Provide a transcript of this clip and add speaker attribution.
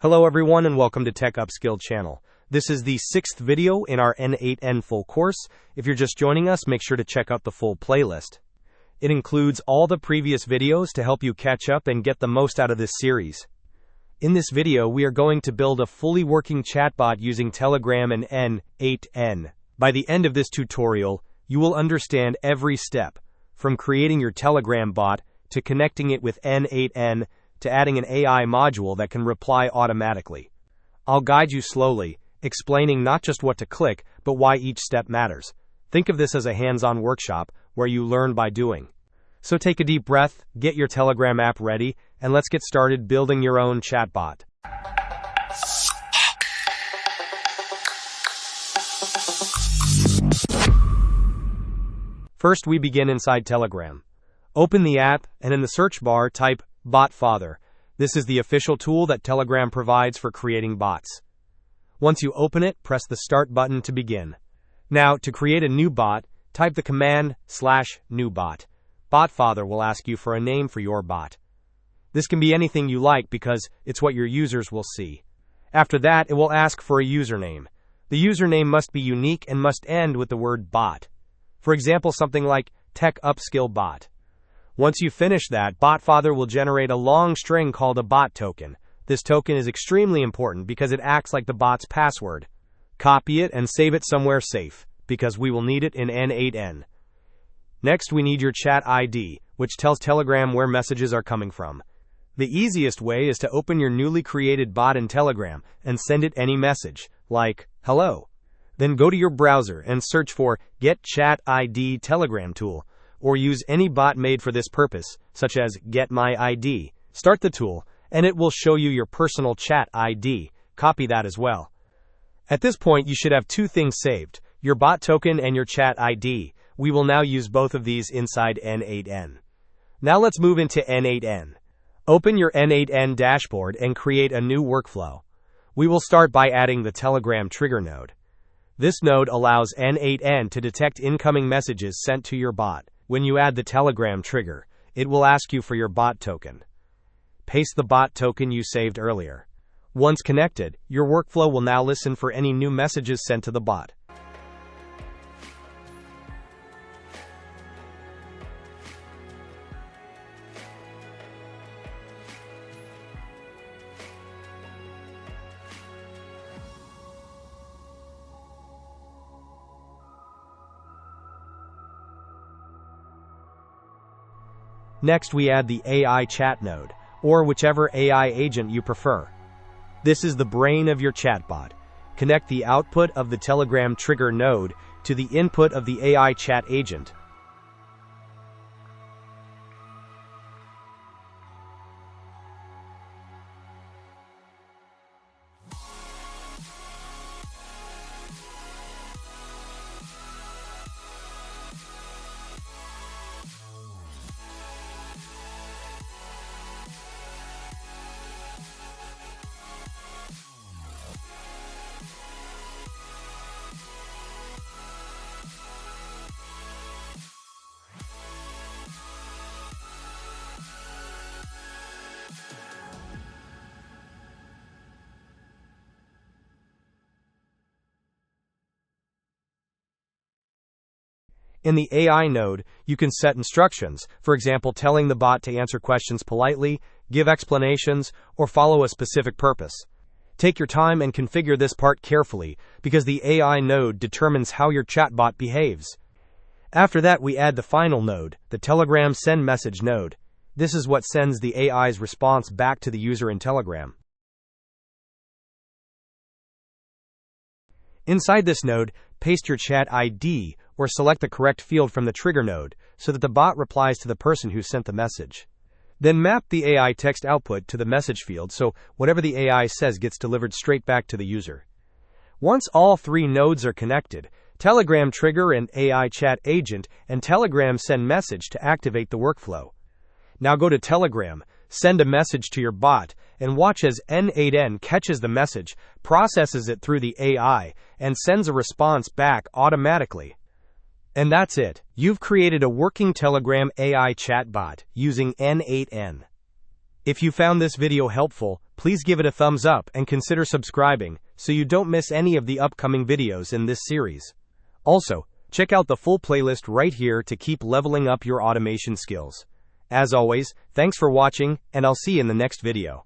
Speaker 1: Hello everyone and welcome to Tech Upskill channel. This is the 6th video in our n8n full course. If you're just joining us, make sure to check out the full playlist. It includes all the previous videos to help you catch up and get the most out of this series. In this video, we are going to build a fully working chatbot using Telegram and n8n. By the end of this tutorial, you will understand every step, from creating your Telegram bot to connecting it with n8n to adding an AI module that can reply automatically. I'll guide you slowly, explaining not just what to click, but why each step matters. Think of this as a hands-on workshop where you learn by doing. So take a deep breath, get your Telegram app ready, and let's get started building your own chatbot. First, we begin inside Telegram. Open the app, and in the search bar, type BotFather. This is the official tool that Telegram provides for creating bots. Once you open it, press the Start button to begin. Now, to create a new bot, type the command /newbot. BotFather will ask you for a name for your bot. This can be anything you like because it's what your users will see. After that, it will ask for a username. The username must be unique and must end with the word bot. For example, something like Tech Upskill Bot. Once you finish that, BotFather will generate a long string called a bot token. This token is extremely important because it acts like the bot's password. Copy it and save it somewhere safe, because we will need it in n8n. Next, we need your chat ID, which tells Telegram where messages are coming from. The easiest way is to open your newly created bot in Telegram and send it any message, like, hello. Then go to your browser and search for Get Chat ID Telegram tool, or use any bot made for this purpose, such as Get My ID. Start the tool, and it will show you your personal chat ID. Copy that as well. At this point, you should have two things saved, your bot token and your chat ID. We will now use both of these inside n8n. Now let's move into n8n. Open your n8n dashboard and create a new workflow. We will start by adding the Telegram trigger node. This node allows n8n to detect incoming messages sent to your bot. When you add the Telegram trigger, it will ask you for your bot token. Paste the bot token you saved earlier. Once connected, your workflow will now listen for any new messages sent to the bot. Next, we add the AI chat node, or whichever AI agent you prefer. This is the brain of your chatbot. Connect the output of the Telegram trigger node to the input of the AI chat agent. In the AI node, you can set instructions, for example, telling the bot to answer questions politely, give explanations, or follow a specific purpose. Take your time and configure this part carefully, because the AI node determines how your chatbot behaves. After that, we add the final node, the Telegram send message node. This is what sends the AI's response back to the user in Telegram. Inside this node, paste your chat ID, or select the correct field from the trigger node, so that the bot replies to the person who sent the message. Then map the AI text output to the message field so whatever the AI says gets delivered straight back to the user. Once all three nodes are connected, Telegram trigger and AI chat agent and Telegram send message to activate the workflow. Now go to Telegram, send a message to your bot, and watch as n8n catches the message, processes it through the AI, and sends a response back automatically. And that's it. You've created a working Telegram AI chatbot using n8n. If you found this video helpful, please give it a thumbs up and consider subscribing so you don't miss any of the upcoming videos in this series. Also, check out the full playlist right here to keep leveling up your automation skills. As always, thanks for watching, and I'll see you in the next video.